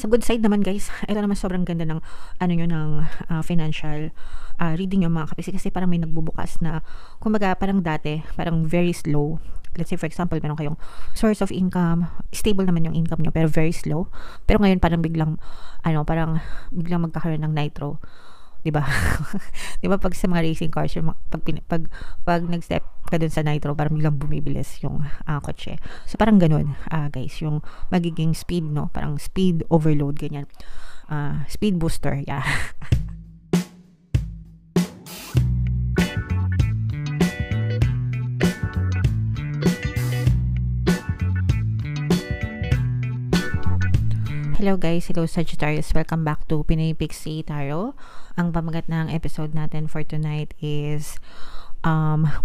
Sa good side naman guys, ito naman sobrang ganda ng ano nyo ng financial reading yung mga kapiksi kasi parang may nagbubukas na kumbaga parang dati, parang very slow. Let's say for example, meron kayong source of income, stable naman yung income nyo pero very slow. Pero ngayon parang biglang parang biglang magkakaroon ng nitro. 'Di ba? 'Di ba pag sa mga racing cars, yung pag nag-step ka dun sa nitro, parang biglang bumibilis yung kotse. So parang ganun, guys, yung magiging speed, no? Parang speed overload ganyan. Speed booster, yeah. Hello guys, hello Sagittarius. Welcome back to Pinoy Pixie Tarot. Ang pamagat ng episode natin for tonight is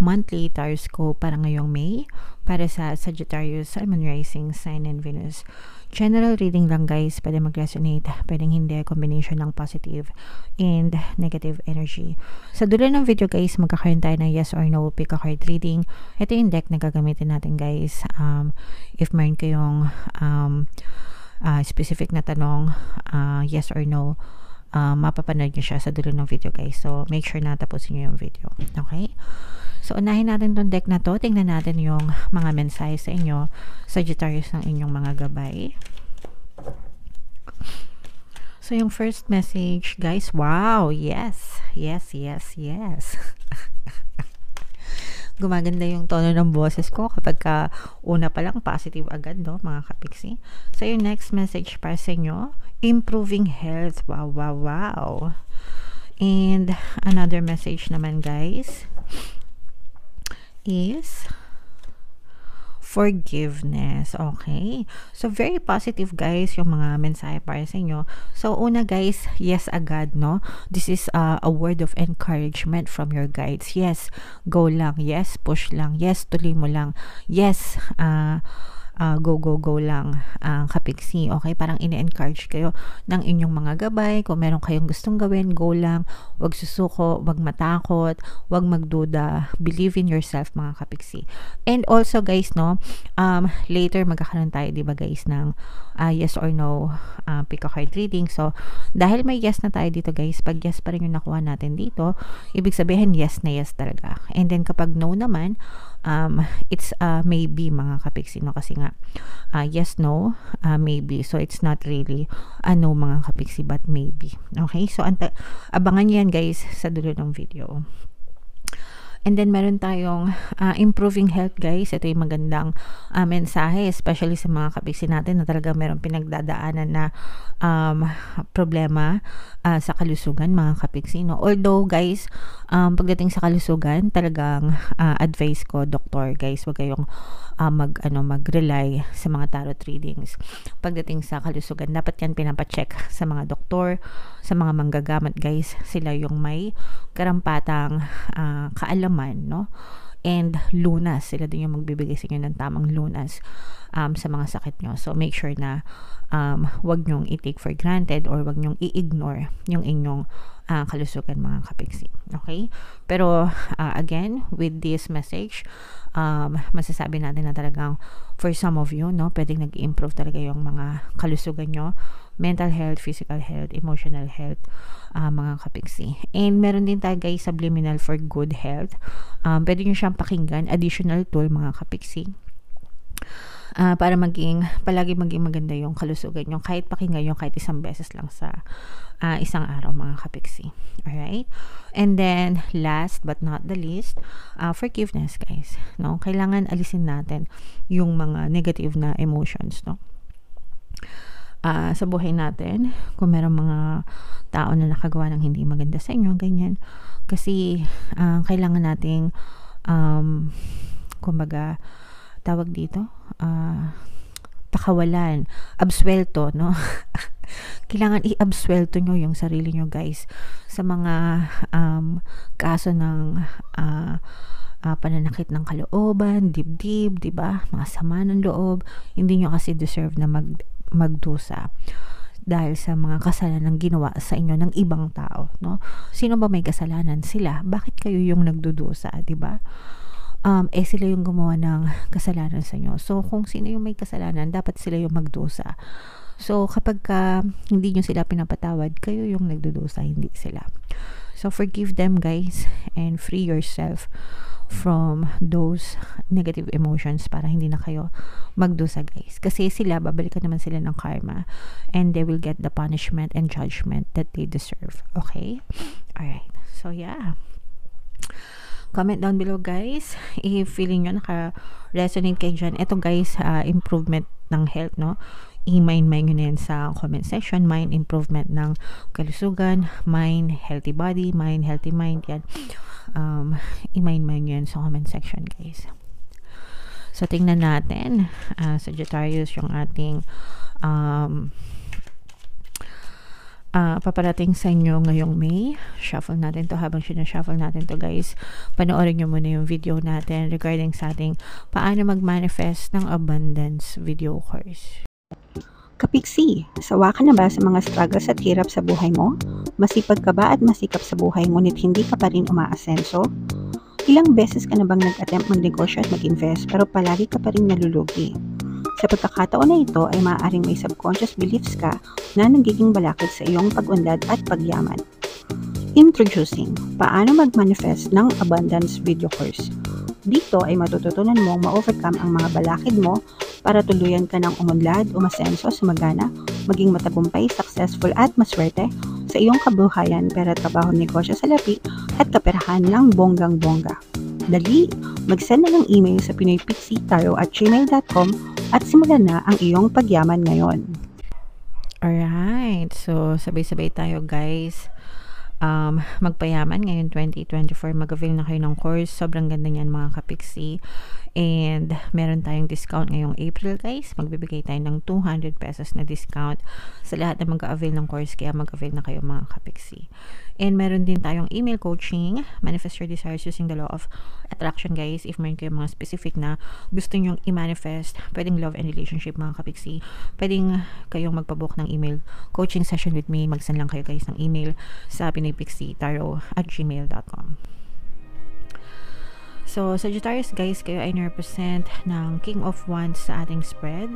monthly tarot scope para ngayong May para sa Sagittarius, Sun, Moon, Rising, Sign, and Venus. General reading lang guys, pwede mag-resonate, pwedeng hindi, combination ng positive and negative energy. Sa dulo ng video guys, magkakaroon tayo ng yes or no pick a card reading. Ito yung deck na gagamitin natin guys. If meron kayong specific na tanong, yes or no, mapapanood nyo siya sa dulo ng video guys. So, make sure na tapusin nyo yung video. Okay? So, unahin natin tong deck na to. Tingnan natin yung mga mensahe sa inyo, Sagittarius, ng inyong mga gabay. So, yung first message, guys, wow, yes, yes, yes, yes. Gumaganda yung tono ng boses ko kapag una pa lang positive agad, no, mga kapiksi. So, yung next message para sa inyo, improving health. Wow, wow, wow. And another message naman, guys, is forgiveness. Okay? So, very positive, guys, yung mga mensahe para sa inyo. So, una, guys, yes agad, no? This is a word of encouragement from your guides. Yes, go lang. Yes, push lang. Yes, tuloy mo lang. Yes, go, go, go lang, kapiksi. Okay? Parang ine-encourage kayo ng inyong mga gabay. Kung meron kayong gustong gawin, go lang. Huwag susuko, huwag matakot, huwag magduda. Believe in yourself, mga kapiksi. And also, guys, no, later magkakaroon tayo, di ba guys, ng yes or no pick a card reading. So, dahil may yes na tayo dito, guys, pag yes pa rin yung nakuha natin dito, ibig sabihin yes na yes talaga. And then, kapag no naman, it's maybe, mga kapiksi, no, kasi nga yes, no, maybe. So, it's not really no, mga kapiksi, but maybe. Okay? So, abangan yan, guys, sa dulo ng video. And then, meron tayong improving health, guys. Ito yung magandang mensahe, especially sa mga kapiksi natin na talaga meron pinagdadaanan na problema sa kalusugan, mga kapiksi, no? Although, guys, pagdating sa kalusugan, talagang advice ko, doktor, guys, wag kayong mag-rely sa mga tarot readings. Pagdating sa kalusugan, dapat yan pinapacheck sa mga doktor, sa mga manggagamot, guys. Sila yung may karampatang kaalaman, no? And lunas, sila din yung magbibigay sa inyo ng tamang lunas sa mga sakit nyo. So, make sure na wag nyong i-take for granted or wag nyong i-ignore yung inyong kalusugan, mga kapiksi. Okay? Pero, again, with this message, masasabi natin na talagang for some of you, no, pwedeng nag-improve talaga yung mga kalusugan nyo, mental health, physical health, emotional health, mga kapiksi. And meron din tayo, guys, subliminal for good health. Pwede nyo siyang pakinggan, additional tool, mga kapiksi, para palagi maging maganda yung kalusugan nyo, kahit pakinggan nyo kahit isang beses lang sa isang araw, mga kapiksi. Alright? And then, last but not the least, forgiveness, guys. No? Kailangan alisin natin yung mga negative na emotions, no? Sa buhay natin, kung merong mga tao na nakagawa ng hindi maganda sa inyo, ganyan. Kasi, kailangan nating, kumbaga, tawag dito, pakawalan, absuelto, no? Kailangan i-absuelto nyo yung sarili nyo, guys, sa mga kaso ng pananakit ng kalooban, dibdib, diba? Mga sama ng loob. Hindi nyo kasi deserve na magdusa dahil sa mga kasalanan ginawa sa inyo ng ibang tao, no? Sino ba may kasalanan? Sila. Bakit kayo yung nagdudusa, diba? Sila yung gumawa ng kasalanan sa inyo. So, kung sino yung may kasalanan, dapat sila yung magdusa. So, kapag hindi nyo sila pinapatawad, kayo yung nagdudusa, hindi sila. So, forgive them, guys, and free yourself from those negative emotions para hindi na kayo magdusa, guys. Kasi sila, babalikan naman sila ng karma and they will get the punishment and judgment that they deserve. Okay? Alright. So, yeah. Comment down below, guys, if feeling nyo naka-resonate kayo dyan. Ito, guys, improvement ng health, no? I-mind nyo na yan sa comment section. Mind improvement ng kalusugan, mind healthy body, mind healthy mind, yan. I-mind nyo yan sa comment section, guys. So, tingnan natin, Sagittarius, yung ating paparating sa inyo ngayong May. Shuffle natin to. Habang sinashuffle natin to, guys, panoorin nyo muna yung video natin regarding sa ating paano mag-manifest ng abundance video course. Kapiksi, sawa ka na ba sa mga struggles at hirap sa buhay mo? Masipag ka ba at masikap sa buhay ngunit hindi ka pa rin umaasenso? Ilang beses ka na bang nag-attempt magnegosyo at mag-invest pero palagi ka pa rin nalulugi? Sa pagkakataon na ito ay maaaring may subconscious beliefs ka na nagiging balakid sa iyong pag-unlad at pagyaman. Introducing, paano mag-manifest ng abundance video course. Dito ay matututunan mong ma-overcome ang mga balakid mo para tuluyan ka ng umunlad, umasenso, sumagana, maging matagumpay, successful at maswerte sa iyong kabuhayan, pera, trabaho, negosyo, salapi at kaperahan ng bonggang-bongga. Dali, mag-send na ng email sa pinoypixitaro@gmail.com at simulan na ang iyong pagyaman ngayon. Alright, so sabay-sabay tayo, guys. Magpayaman ngayong 2024. Mag-avail na kayo ng course. Sobrang ganda niyan, mga kapiksi. And meron tayong discount ngayong April, guys. Magbibigay tayo ng 200 pesos na discount sa lahat na mag-avail ng course. Kaya mag-avail na kayo, mga kapiksi. And meron din tayong email coaching, manifest your desires using the law of attraction, guys. If meron kayo mga specific na gusto nyong i-manifest, pwedeng love and relationship, mga kapiksi, pwedeng kayong magpabook ng email coaching session with me. Mag-send lang kayo, guys, ng email sa pinoypixitaro@gmail.com. So, Sagittarius, guys, kayo ay na-represent ng King of Wands sa ating spread.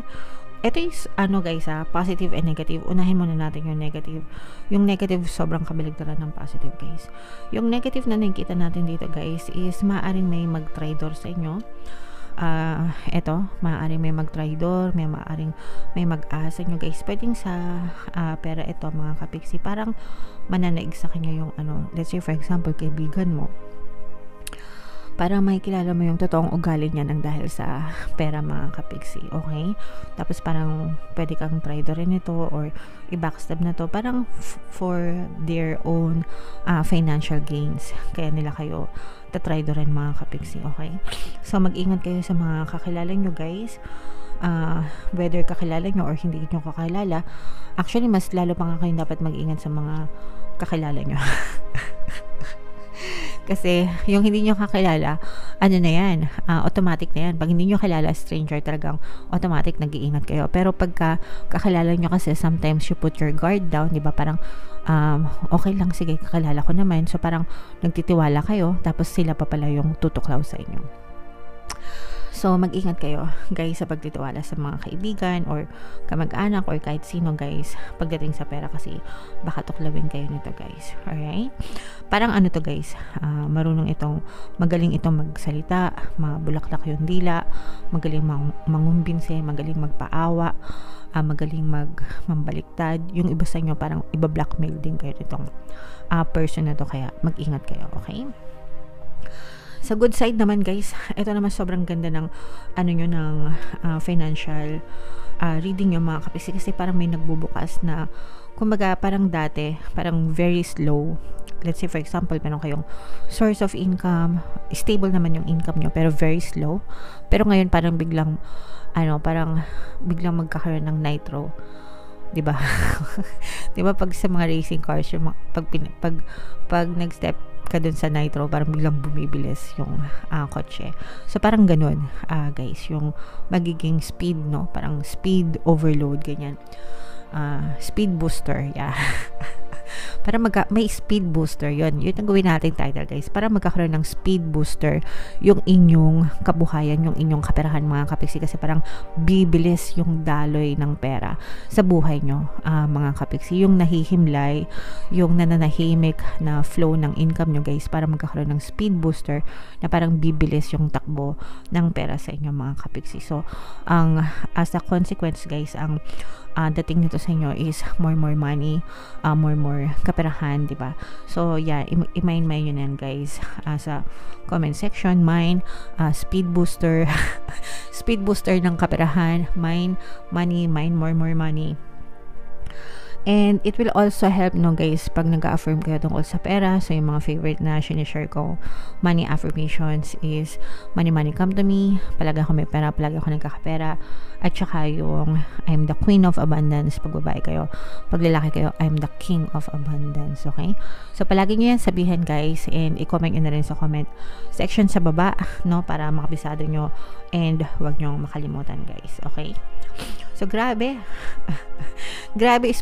Ito is, guys, positive and negative. Unahin muna natin yung negative. Yung negative, sobrang kabaligtaran ng positive, guys. Yung negative na nakikita natin dito, guys, is maaaring may mag-traitor sa inyo. Ito, maaaring may mag-traitor, maaaring may mag-asa nyo, guys. Pwedeng sa pera ito, mga kapiksi. Parang mananaig sa kanya yung, let's say, for example, kaibigan mo. Parang may kilala mo yung totoong ugali niya nang dahil sa pera, mga kapiksi, okay? Tapos parang pwede kang traidorin ito or i-backstab na to, parang for their own financial gains. Kaya nila kayo tatraidorin, mga kapiksi, okay? So, mag-ingat kayo sa mga kakilala nyo, guys. Whether kakilala nyo or hindi nyo kakilala, actually, mas lalo pa nga kayo dapat mag-ingat sa mga kakilala nyo. Kasi yung hindi nyo kakilala, na yan, automatic na yan. Pag hindi nyo kilala, stranger, talagang automatic nag-iingat kayo. Pero pagka kakilala nyo, kasi sometimes you put your guard down, di ba? Parang okay lang, sige, kakilala ko naman. So parang nagtitiwala kayo, tapos sila pa pala yung tutuklaw sa inyo. So, mag-ingat kayo, guys, sa pagtitiwala sa mga kaibigan or kamag-anak or kahit sino, guys, pagdating sa pera, kasi baka tuklawin kayo nito, guys. Alright? Parang to, guys, magaling itong magsalita, mabulaklak yung dila, magaling mangumbinse, magaling magpaawa, magaling mambaliktad. Yung iba sa inyo, parang iba-blackmail din kayo nitong person na to, kaya mag-ingat kayo, okay? Sa good side naman, guys, ito naman sobrang ganda ng ng financial reading yung, mga kapiksi, kasi parang may nagbubukas na, kumbaga, parang dati, parang very slow. Let's say, for example, meron kayong source of income, stable naman yung income nyo, pero very slow. Pero ngayon, parang biglang magkakaroon ng nitro. Diba? Diba, pag sa mga racing cars, yung pag nag-step ka dun sa nitro, parang biglang bumibilis yung kotse. So, parang ganun, guys, yung magiging speed, no? Parang speed overload, ganyan. Speed booster, yeah. para may speed booster yun ang gawin natin title guys, para magkakaroon ng speed booster yung inyong kabuhayan, yung inyong kaperahan mga kapiksi, kasi parang bibilis yung daloy ng pera sa buhay nyo mga kapiksi, yung nahihimlay, yung nananahimik na flow ng income nyo guys, para magkakaroon ng speed booster na parang bibilis yung takbo ng pera sa inyo mga kapiksi. So as a consequence guys, ang dating nito sa inyo is more money, more kaperahan, diba? So yeah, i-mine yun yan guys sa comment section. Mine speed booster speed booster ng kaperahan, mine money, mine more money. And it will also help guys pag nag-affirm kayo tungkol sa pera. So yung mga favorite na sinishare ko money affirmations is money come to me, palagi ako may pera, palagi ako nagkakapera, at saka yung I'm the queen of abundance pag babae kayo, pag lalaki kayo I'm the king of abundance. Okay, so palagi nyo yan sabihin guys, and i-comment nyo na rin sa comment section sa baba para makabisado nyo, and wag nyo makalimutan guys. Okay, so grabe grabe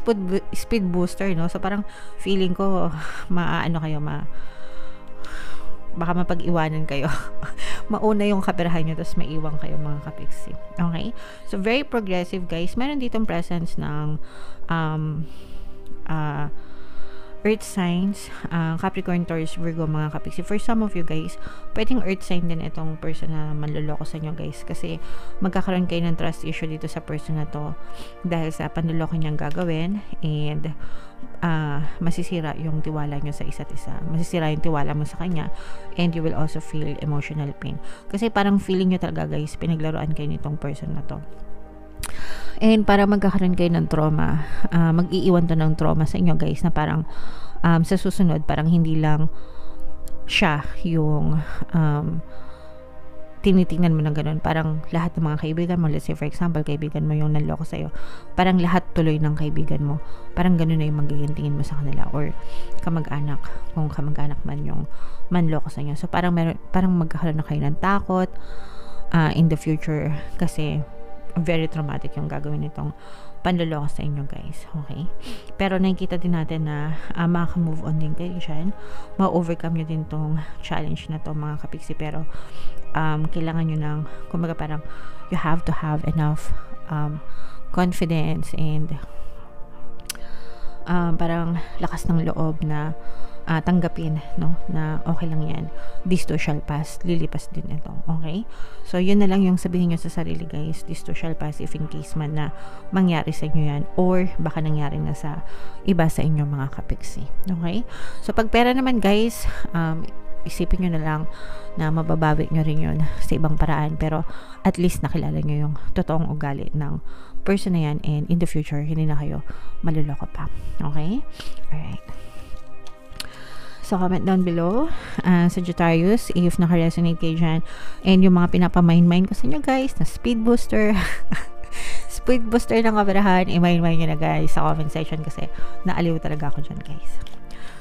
speed booster so parang feeling ko baka mapag-iwanan kayo mauna yung kaperahan nyo, tapos maiwan kayo mga kapiksi. Okay, so very progressive guys. Meron ditong presence ng earth signs, Capricorn, Taurus, Virgo mga kapiksi. For some of you guys, pwedeng earth sign din itong person na manloloko sa inyo guys, kasi magkakaroon kayo ng trust issue dito sa person na to dahil sa panloloko niyang gagawin, and masisira yung tiwala nyo sa isa't isa, masisira yung tiwala mo sa kanya, and you will also feel emotional pain, kasi parang feeling nyo talaga guys pinaglaruan kayo nitong person na to. And para magkakaroon kayo ng trauma, mag-iiwan to ng trauma sa inyo guys, na parang sa susunod parang hindi lang siya yung tinitingnan mo ng ganun, parang lahat ng mga kaibigan mo, let's say for example kaibigan mo yung nanloko sa'yo, parang lahat tuloy ng kaibigan mo parang ganun na yung magiging tingin mo sa kanila, or kamag-anak, kung kamag-anak man yung manloko sa inyo. So parang magkakaroon na kayo ng takot in the future, kasi very traumatic yung gagawin nitong panloloko sa inyo guys. Okay, pero nakikita din natin na maka-move on din kayo dyan, ma-overcome nyo din tong challenge na to mga kapiksi, pero kailangan nyo ng, kumbaga parang you have to have enough confidence and parang lakas ng loob na tanggapin na okay lang yan, this too shall pass, lilipas din ito. Okay, so yun na lang yung sabihin nyo sa sarili guys, this too shall pass, if in case man na mangyari sa inyo yan, or baka nangyari na sa iba sa inyo mga kapiksi. Okay, so pag pera naman guys, isipin nyo na lang na mababawi nyo rin yun sa ibang paraan, pero at least nakilala nyo yung totoong ugali ng person na yan, and in the future hindi na kayo maluloko pa. Okay, alright. So, comment down below, Sagittarius, if naka-resonate kayo dyan, and yung mga pinapamind ko sa inyo guys, na speed booster, speed booster ng kaperahan, i-mind nyo na guys sa comment section, kasi naaliw talaga ako dyan guys.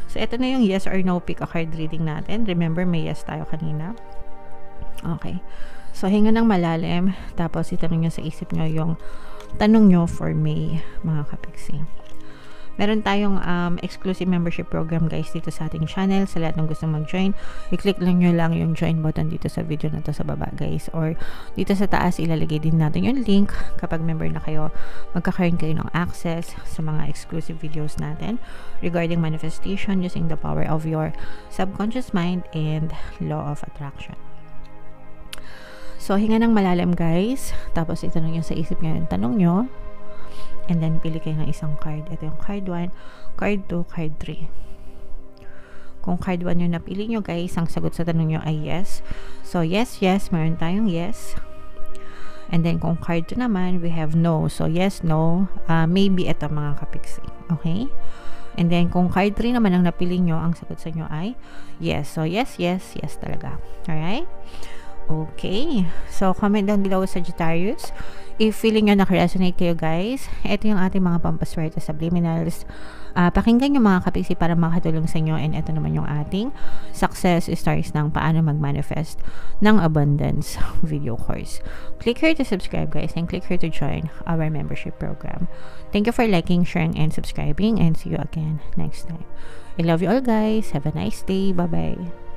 So, ito na yung yes or no pick a card reading natin. Remember, may yes tayo kanina. Okay. So, hinga ng malalim, tapos itanong nyo sa isip nyo yung tanong nyo for May, mga kapiksi. Meron tayong exclusive membership program guys dito sa ating channel. Sa lahat ng gusto mag-join, i-click lang nyo lang yung join button dito sa video na to sa baba guys, or dito sa taas ilalagay din natin yung link. Kapag member na kayo, magkakaroon kayo ng access sa mga exclusive videos natin regarding manifestation using the power of your subconscious mind and law of attraction. So, hinga ng malalim guys, tapos itanong nyo sa isip nyo yung tanong nyo. And then, pili kayo ng isang card. Ito yung card 1, card 2, card 3. Kung card 1 yung napili nyo, guys, ang sagot sa tanong nyo ay yes. So, yes, meron tayong yes. And then, kung card 2 naman, we have no. So, yes, no, maybe ito mga kapiksi. Okay? And then, kung card 3 naman ang napili nyo, ang sagot sa nyo ay yes. So, yes talaga. Alright? Okay. So, comment down below Sagittarius If feeling nyo nakaresonate kayo guys, ito yung ating mga pampaswerte subliminals. Pakinggan yung mga kapiksi para makatulong sa inyo, and ito naman yung ating success stories ng paano mag-manifest ng abundance video course. Click here to subscribe guys, and click here to join our membership program. Thank you for liking, sharing, and subscribing, and see you again next time. I love you all guys. Have a nice day. Bye-bye.